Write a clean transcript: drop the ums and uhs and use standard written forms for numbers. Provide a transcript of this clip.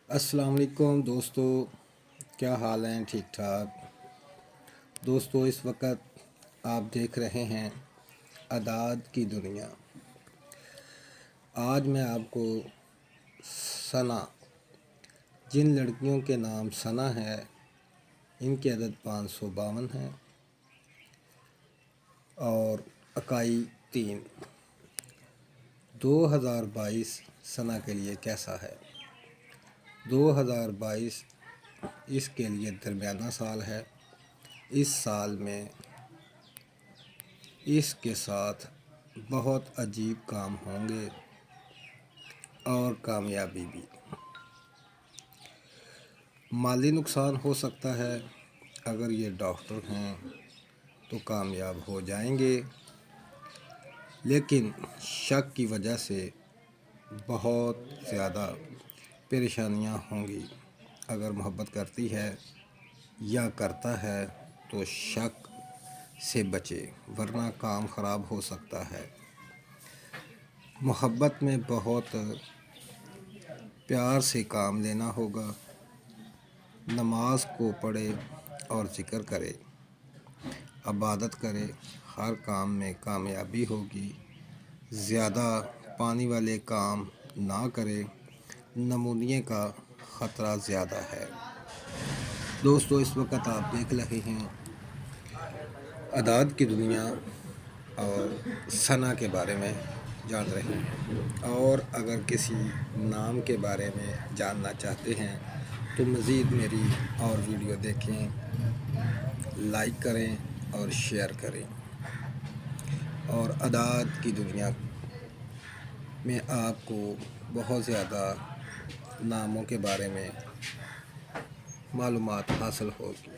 अस्सलाम वालेकुम दोस्तों, क्या हाल हैं? ठीक ठाक दोस्तों। इस वक्त आप देख रहे हैं अदाद की दुनिया। आज मैं आपको सना, जिन लड़कियों के नाम सना है, इनकी अदद 552 है और इकाई 3। 2022 सना के लिए कैसा है? 2022 इसके लिए दरमियाना साल है। इस साल में इसके साथ बहुत अजीब काम होंगे और कामयाबी भी। माली नुकसान हो सकता है, अगर ये डॉक्टर हैं तो कामयाब हो जाएंगे, लेकिन शक की वजह से बहुत ज़्यादा परेशानियां होंगी। अगर मोहब्बत करती है या करता है तो शक से बचे, वरना काम ख़राब हो सकता है। मोहब्बत में बहुत प्यार से काम लेना होगा। नमाज को पढ़े और ज़िक्र करे, इबादत करे, हर काम में कामयाबी होगी। ज़्यादा पानी वाले काम ना करे, नमूनिया का ख़तरा ज़्यादा है। दोस्तों, इस वक्त आप देख रहे हैं अदाद की दुनिया और सना के बारे में जान रहे हैं। और अगर किसी नाम के बारे में जानना चाहते हैं तो मज़ीद मेरी और वीडियो देखें, लाइक करें और शेयर करें। और अदाद की दुनिया में आपको बहुत ज़्यादा नामों के बारे में मालूमात हासिल होगी।